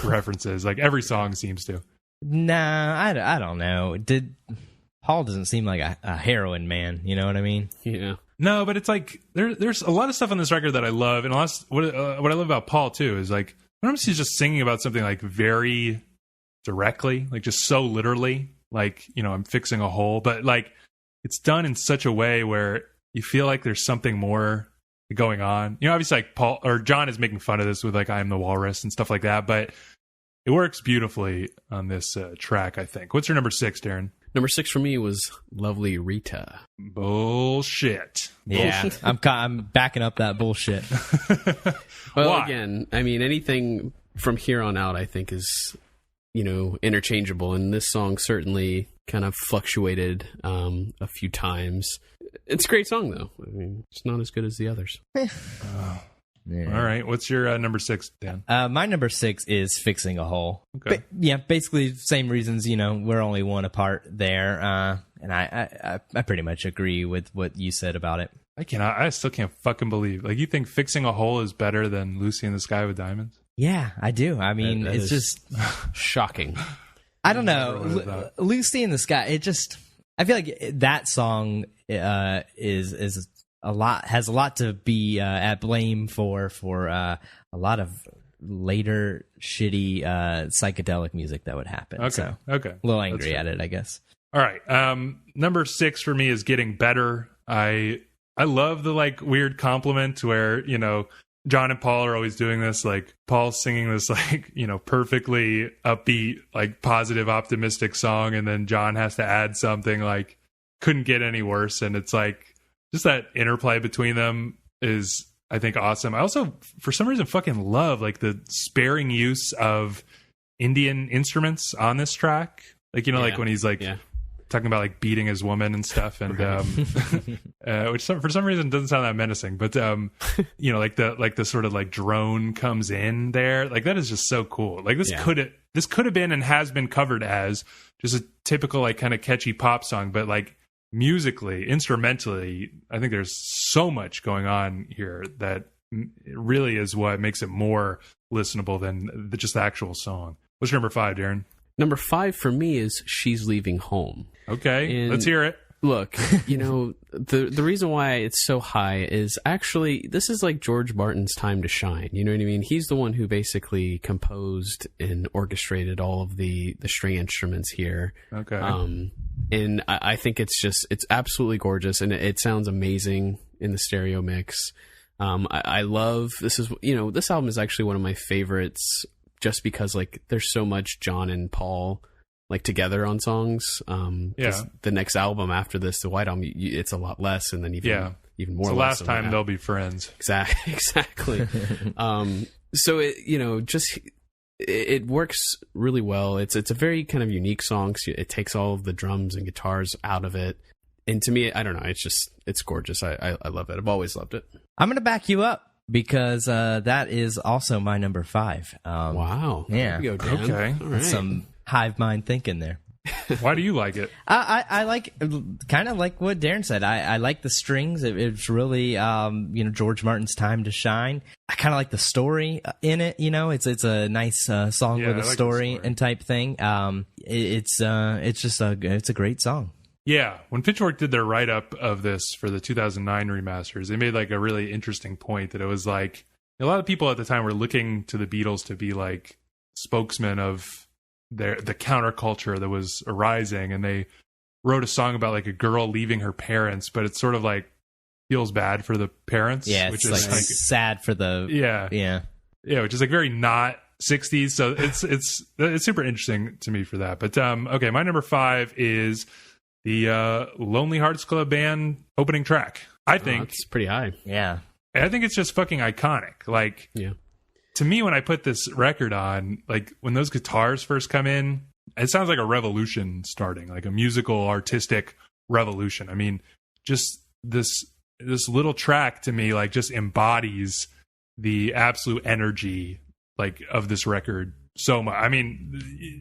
references. Like every song seems to. Nah, I don't know. Paul doesn't seem like a heroin man. You know what I mean? Yeah. No, but it's like there's a lot of stuff on this record that I love, and what I love about Paul too is like sometimes he's just singing about something like very directly, like just so literally, like I'm fixing a hole, but like it's done in such a way where you feel like there's something more going on. Obviously like Paul or John is making fun of this with like I Am the Walrus and stuff like that, but it works beautifully on this track, I think. What's your number 6, Darren? Number 6 for me was Lovely Rita. Bullshit. Yeah, I'm backing up that bullshit. Well, Why? again, I mean, anything from here on out, I think is, interchangeable. And this song certainly kind of fluctuated a few times. It's a great song, though. I mean, it's not as good as the others. Yeah. All right. What's your number 6, Dan? My number 6 is Fixing a Hole. Okay. Basically same reasons, we're only one apart there. And I pretty much agree with what you said about it. I still can't fucking believe. Like, you think Fixing a Hole is better than Lucy in the Sky with Diamonds? Yeah, I do. I mean, it's just shocking. I don't know. Lucy in the Sky, I feel like that song is has a lot to be at blame for a lot of later shitty psychedelic music that would happen. Okay. So, Okay. a little angry at it, I guess. All right. Number 6 for me is Getting Better. I love the like weird compliment where, John and Paul are always doing this, like Paul's singing this like, perfectly upbeat, like positive, optimistic song. And then John has to add something like couldn't get any worse. And it's like just that interplay between them is, I think, awesome. I also, for some reason, fucking love like the sparing use of Indian instruments on this track. Like, like when he's like talking about like beating his woman and stuff, and which for some reason doesn't sound that menacing, but like the sort of like drone comes in there, like that is just so cool. Like this could have been and has been covered as just a typical like kind of catchy pop song, but like musically, instrumentally, I think there's so much going on here that it really is what makes it more listenable than just the actual song. What's your number 5, Darren? Number 5 for me is She's Leaving Home. Okay, let's hear it. Look, the reason why it's so high is actually this is like George Martin's time to shine. You know what I mean? He's the one who basically composed and orchestrated all of the string instruments here. Okay. And I think it's absolutely gorgeous, and it sounds amazing in the stereo mix. I love this album is actually one of my favorites just because like there's so much John and Paul like together on songs. The next album after this, the White Album, it's a lot less, and then even more. The less last time they'll be friends. Exactly. So it works really well. It's a very kind of unique song. So it takes all of the drums and guitars out of it, and to me, I don't know. It's gorgeous. I love it. I've always loved it. I'm gonna back you up because that is also my number 5. Wow. Yeah. There you go, Dan. Okay. All right. Some hive mind thinking there. Why do you like it? I like kind of like what Darren said. I like the strings. It's really George Martin's time to shine. I kind of like the story in it. It's a nice song with a story and type thing. It's a great song. Yeah, when Pitchfork did their write-up of this for the 2009 remasters, they made like a really interesting point that it was like a lot of people at the time were looking to the Beatles to be like spokesmen of the counterculture that was arising, and they wrote a song about like a girl leaving her parents, but it's sort of like feels bad for the parents. Yeah, which it's is like sad for the yeah, which is like very not 60s, so it's super interesting to me for that. But okay, my number 5 is the Lonely Hearts Club Band opening track. I think it's pretty high. Yeah. I think it's just fucking iconic. Like, to me, when I put this record on, like when those guitars first come in, it sounds like a revolution starting, like a musical, artistic revolution. I mean, just this little track to me, like, just embodies the absolute energy, like, of this record so much. I mean,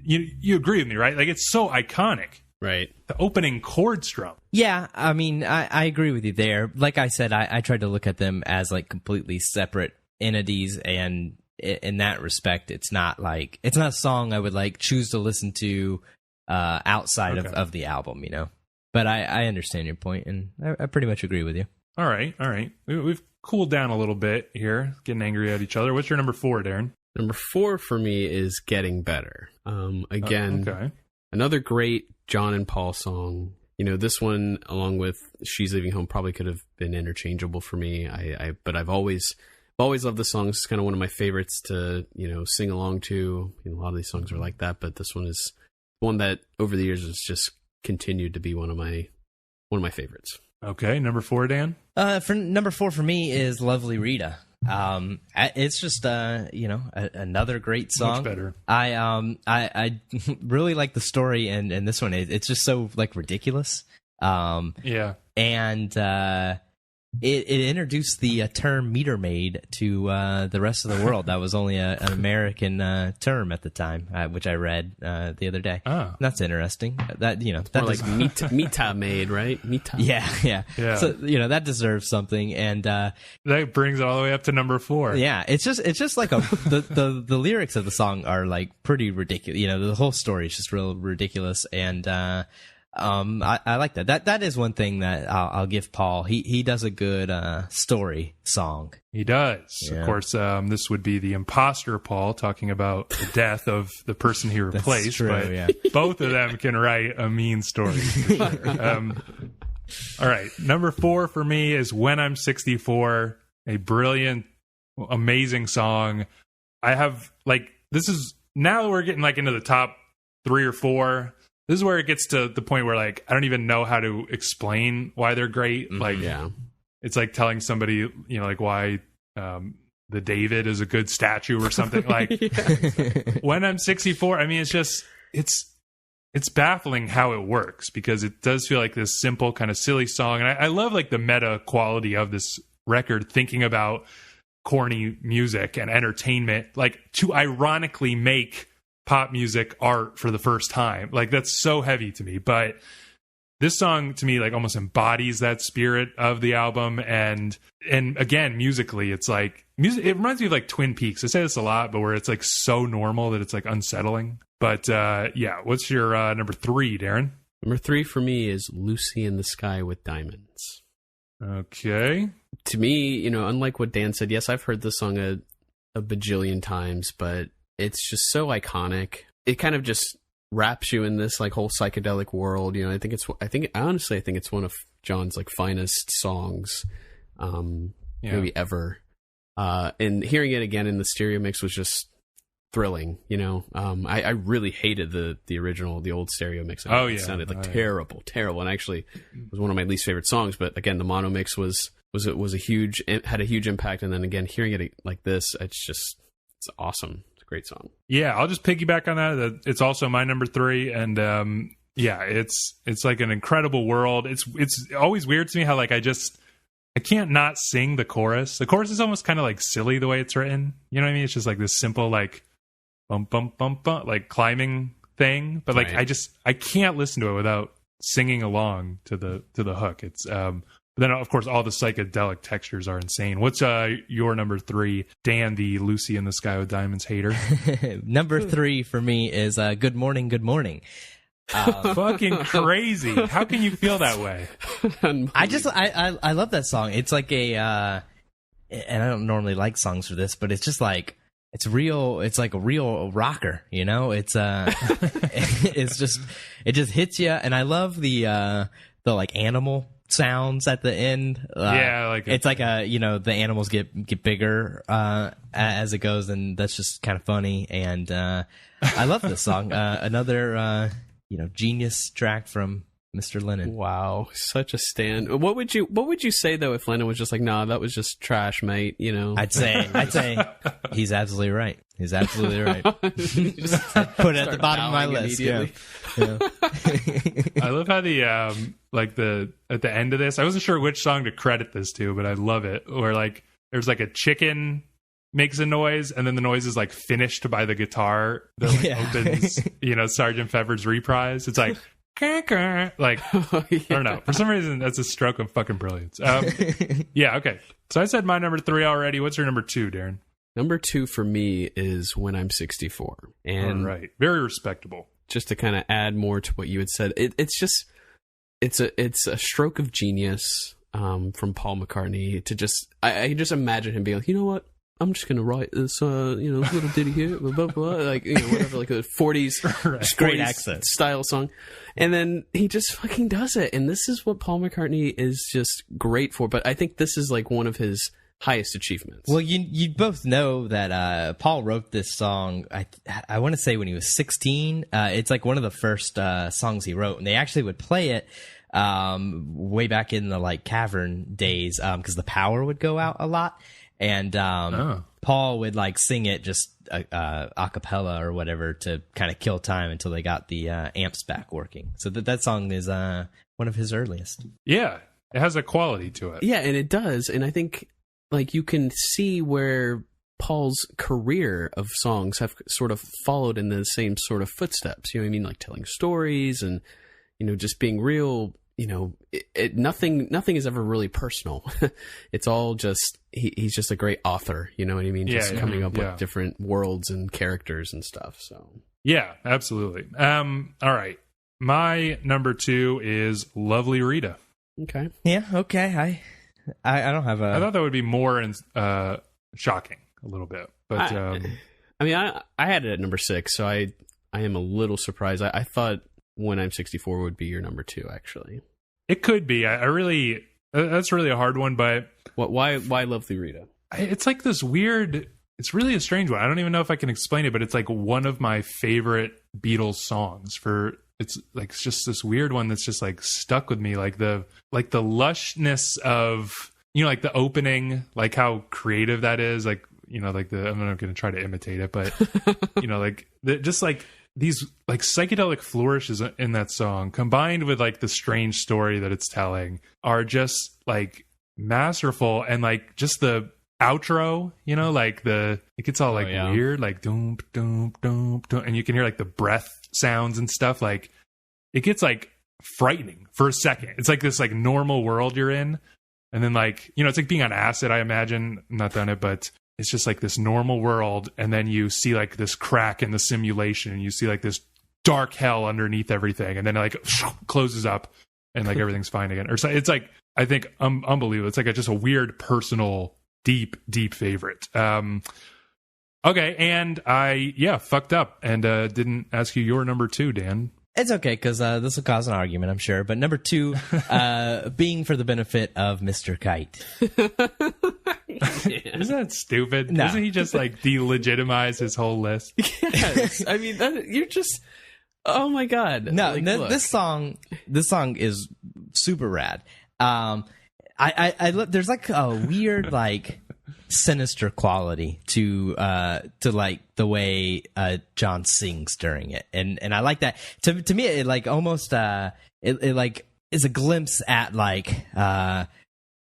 you agree with me, right? Like, it's so iconic. Right. The opening chord strum. Yeah, I mean, I agree with you there. Like I said, I tried to look at them as like completely separate entities, and in that respect, it's not a song I would like choose to listen to outside of the album, you know. But I understand your point, and I pretty much agree with you. All right. We've cooled down a little bit here, getting angry at each other. What's your number 4, Darren? Number 4 for me is Getting Better. Again, another great John and Paul song. You know, this one, along with She's Leaving Home, probably could have been interchangeable for me. But I've always loved the song. It's kind of one of my favorites to, you know, sing along to. You know, a lot of these songs are like that, but this one is one that over the years has just continued to be one of my favorites. Okay, number 4, Dan. For number 4 for me is Lovely Rita. It's just another great song. Much better. I really like the story, and this one it's just so like ridiculous. And it introduced the term meter maid to the rest of the world. That was only an American term at the time, which I read the other day. Oh. That's interesting. That like Mita maid, right? Mita. Yeah. So that deserves something, and that brings it all the way up to number 4. Yeah, it's just like the lyrics of the song are like pretty ridiculous. You know, the whole story is just real ridiculous, and I like that. That is one thing that I'll give Paul. He does a good story song. He does. Yeah. Of course, this would be the imposter Paul talking about the death of the person he replaced. That's true, but yeah. Both of them can write a mean story. For sure. All right, number 4 for me is When I'm 64. A brilliant, amazing song. I have this is now we're getting like into the top 3 or 4. This is where it gets to the point where like I don't even know how to explain why they're great. It's like telling somebody, you know, like why the David is a good statue or something. Like When I'm 64, I mean, it's just it's baffling how it works, because it does feel like this simple kind of silly song, and I love like the meta quality of this record, thinking about corny music and entertainment, like to ironically make pop music art for the first time. Like, that's so heavy to me, but this song to me like almost embodies that spirit of the album. And again, musically, it's like music. It reminds me of like Twin Peaks. I say this a lot, but where it's like so normal that it's like unsettling. But what's your number 3, Darren? Number 3 for me is Lucy in the Sky with Diamonds. Okay. To me, you know, unlike what Dan said, yes, I've heard this song a bajillion times, but it's just so iconic. It kind of just wraps you in this like whole psychedelic world. You know, I honestly think it's one of John's like finest songs, maybe ever. And hearing it again in the stereo mix was just thrilling. You know, I really hated the original, the old stereo mix. It sounded like terrible. And actually was one of my least favorite songs. But again, the mono mix had a huge impact. And then again, hearing it like this, it's awesome. Great song. Yeah, I'll just piggyback on that. It's also my number 3, and it's like an incredible world. It's always weird to me how like I can't not sing the chorus. The chorus is almost kind of like silly the way it's written. You know what I mean? It's just like this simple like bump bump bump bump like climbing thing, but like right. I can't listen to it without singing along to the hook. It's But then, of course, all the psychedelic textures are insane. What's your number 3, Dan, the Lucy in the Sky with Diamonds hater? Number 3 for me is Good Morning, Good Morning. Fucking crazy. How can you feel that way? I love that song. It's like and I don't normally like songs for this, but it's just like, it's like a real rocker, you know? It's it just hits you. And I love the like animal sounds at the end. It's like the animals get bigger as it goes, and that's just kind of funny. And I love this song. Another genius track from Mr. Lennon. Wow, such a stand. What would you say though if Lennon was just like, nah, that was just trash, mate? I'd say he's absolutely right. He's absolutely right. Put it at the bottom of my list. Yeah. I love how the at the end of this, I wasn't sure which song to credit this to, but I love it. Where like there's like a chicken makes a noise, and then the noise is like finished by the guitar that opens, Sgt. Pepper's Reprise. It's like. Like, I don't know. For some reason, that's a stroke of fucking brilliance. Okay. So I said my number 3 already. What's your number 2, Darren? Number 2 for me is When I'm 64. And all right. Very respectable. Just to kind of add more to what you had said, it's a stroke of genius from Paul McCartney to I can just imagine him being like, you know what? I'm just gonna write this, little ditty here, blah blah blah, like whatever, like a 40s, right. Great accent style song, and then he just fucking does it. And this is what Paul McCartney is just great for. But I think this is like one of his highest achievements. Well, you both know that Paul wrote this song. I want to say when he was 16. It's like one of the first songs he wrote, and they actually would play it way back in the like cavern days because the power would go out a lot. And Paul would like sing it just a cappella or whatever to kind of kill time until they got the amps back working. So that song is one of his earliest. Yeah, it has a quality to it. Yeah, and it does. And I think like you can see where Paul's career of songs have sort of followed in the same sort of footsteps. You know what I mean? Like telling stories and just being real. Nothing is ever really personal. It's all just he's just a great author. You know what I mean? Just coming up with different worlds and characters and stuff. So yeah, absolutely. All right, my number 2 is Lovely Rita. Okay. Yeah. Okay. I don't have a. I thought that would be more shocking a little bit, but I had it at number 6, so I am a little surprised. I thought When I'm 64 would be your number 2, actually. It could be. I really, that's really a hard one, but why Lovely Rita? It's like this weird, it's really a strange one. I don't even know if I can explain it, but it's like one of my favorite Beatles songs it's just this weird one that's just like stuck with me. Like the lushness of, like the opening, like how creative that is. Like, I'm not going to try to imitate it, but just like, these like psychedelic flourishes in that song combined with like the strange story that it's telling are just like masterful. And like just the outro, like it gets all like weird, like doom doom doom doom, and you can hear like the breath sounds and stuff. Like it gets like frightening for a second. It's like this like normal world you're in, and then like it's like being on acid, I imagine. I'm not done it, but it's just like this normal world, and then you see like this crack in the simulation, and you see like this dark hell underneath everything, and then it like closes up, and like everything's fine again. Or so it's like, I think unbelievable. It's like just a weird, personal, deep favorite. Okay, and I fucked up and didn't ask you your number 2, Dan. It's okay, because this will cause an argument, I'm sure. But number 2, being for the benefit of Mr. Kite. Isn't that stupid? No. Doesn't he just like delegitimize his whole list? Yes. I mean, you're just, oh my God. No, this song is super rad. There's like a weird like sinister quality to like the way John sings during it, and I like that. To me, it like almost it like is a glimpse at like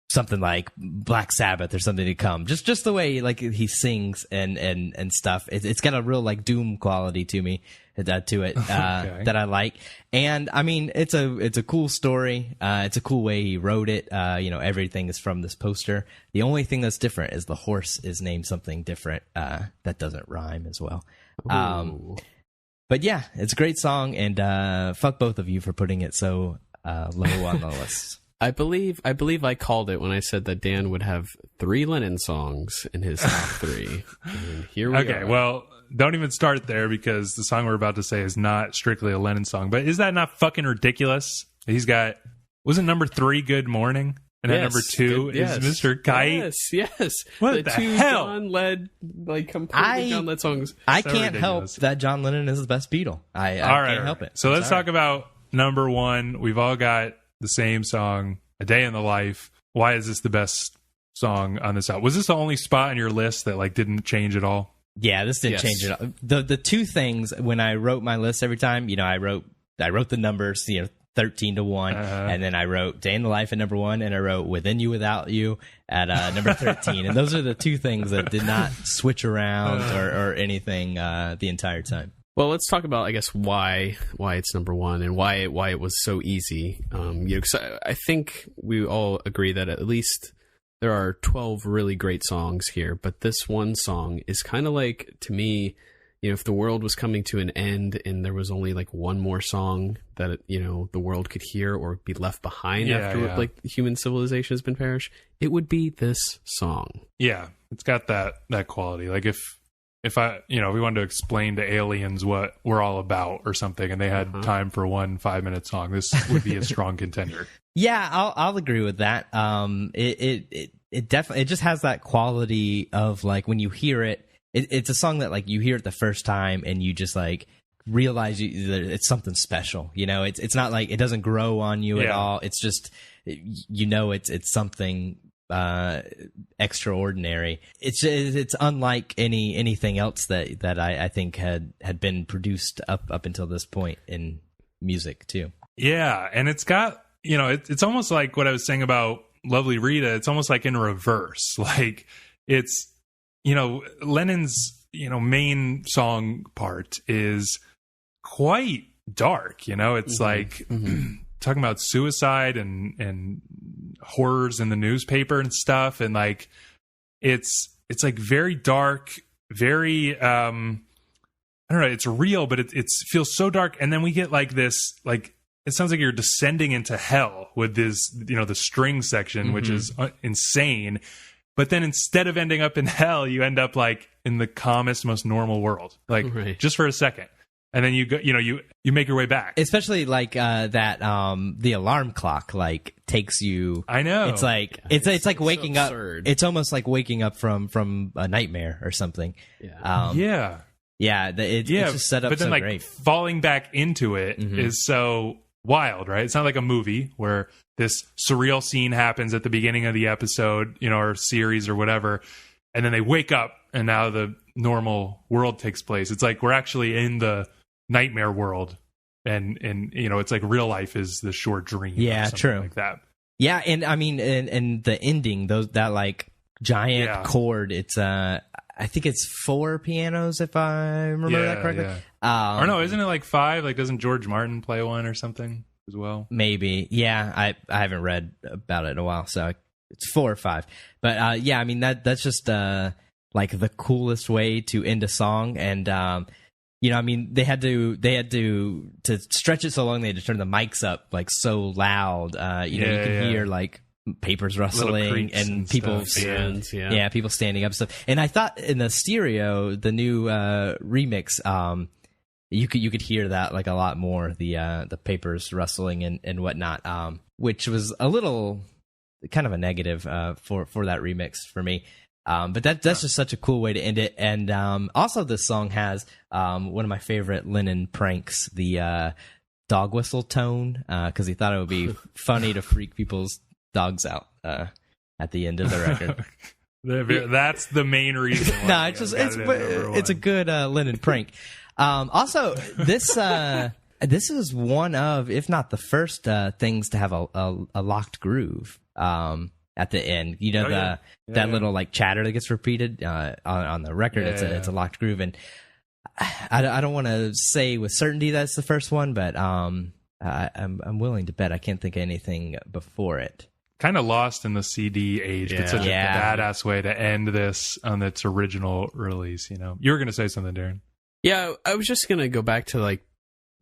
something like Black Sabbath or something to come. Just the way like he sings and stuff. It's got a real like doom quality to me to it okay. that I like. And I mean, it's a cool story. It's a cool way he wrote it. Everything is from this poster. The only thing that's different is the horse is named something different that doesn't rhyme as well. But yeah, it's a great song, and fuck both of you for putting it so low on the list. I believe I called it when I said that Dan would have 3 Lennon songs in his top 3. And here we are. Okay, well, don't even start there, because the song we're about to say is not strictly a Lennon song. But is that not fucking ridiculous? He's got wasn't number 3 Good Morning? And then number 2 is Mr. Kite. Yes. What the two hell? John-led, like completely John-led songs. I can't help that John Lennon is the best Beatle. I can't help it. So let's talk about number 1. We've all got the same song, A Day in the Life. Why is this the best song on this album? Was this the only spot on your list that like didn't change at all? Yeah, this didn't change at all. The two things when I wrote my list every time, I wrote the numbers, 13 to 1, and then I wrote Day in the Life at number 1, and I wrote Within You Without You at number 13. And those are the two things that did not switch around or anything the entire time. Well, let's talk about, I guess, why it's number 1 and why it was so easy. 'Cause I think we all agree that at least there are 12 really great songs here, but this one song is kind of like, to me, if the world was coming to an end and there was only like one more song that the world could hear or be left behind after like human civilization has been perished, it would be this song. Yeah, it's got that quality. Like if I if we wanted to explain to aliens what we're all about or something, and they had time for one 5-minute song, this would be a strong contender. Yeah, I'll agree with that. It definitely just has that quality of like when you hear it. It's a song that like you hear it the first time and you just like realize that it's something special. It's not like it doesn't grow on you at all. It's just it's something extraordinary. It's unlike anything else that I think had been produced up until this point in music too. Yeah, and it's got it's almost like what I was saying about Lovely Rita. It's almost like in reverse. Like it's Lennon's main song part is quite dark. It's like talking about suicide and horrors in the newspaper and stuff, and like it's like very dark, very I don't know, it's real, but it feels so dark. And then we get like this, like it sounds like you're descending into hell with this the string section, which is insane. But then instead of ending up in hell, you end up like in the calmest, most normal world, like just for a second. And then you go, you make your way back. Especially like that, the alarm clock like takes you. I know. It's like it's like waking up. Absurd. It's almost like waking up from a nightmare or something. Yeah. It's just set up. But then so like great. falling back into it is so wild, right? It's not like a movie where this surreal scene happens at the beginning of the episode, or series or whatever, and then they wake up and now the normal world takes place. It's like we're actually in the nightmare world, and it's like real life is the short dream. Yeah, true. Like that. Yeah, and I mean, and the ending, that like giant chord. It's I think it's 4 pianos if I remember that correctly. Yeah. Or no, isn't it like 5? Like, doesn't George Martin play one or something as well? Maybe. Yeah, I haven't read about it in a while, so it's 4 or 5. But I mean that's just like the coolest way to end a song. And I mean they had to stretch it so long they had to turn the mics up like so loud. You can hear like papers rustling and people people standing up and stuff. And I thought in the stereo, the new remix, you could hear that like a lot more, the papers rustling and whatnot, which was a little kind of a negative for that remix for me. But that's just such a cool way to end it. And also this song has one of my favorite Lennon pranks, the dog whistle tone, because he thought it would be funny to freak people's dogs out at the end of the record. That's the main reason. No, it's a good Lennon prank. Also, this is one of, if not the first things to have a locked groove at the end. That little like chatter that gets repeated on the record. It's a locked groove, and I don't want to say with certainty that's the first one, but I'm willing to bet I can't think of anything before it. Kind of lost in the CD age, but such a badass way to end this on its original release. You were going to say something, Darren. Yeah, I was just going to go back to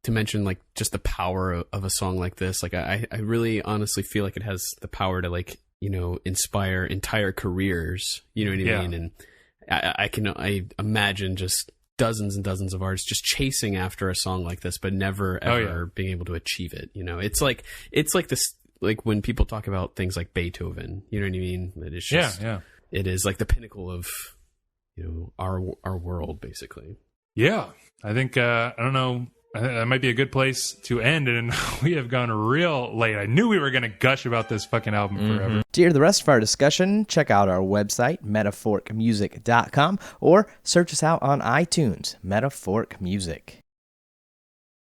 mention like just the power of a song like this. Like I really honestly feel like it has the power to like, inspire entire careers. You know what I mean? And I imagine just dozens and dozens of artists just chasing after a song like this, but never ever being able to achieve it. It's like this like when people talk about things like Beethoven, you know what I mean? That it's just, it is like the pinnacle of, our world, basically. Yeah. I think, I don't know, that might be a good place to end, and we have gone real late. I knew we were going to gush about this fucking album forever. To hear the rest of our discussion, check out our website, metaforkmusic.com, or search us out on iTunes, Metafork Music.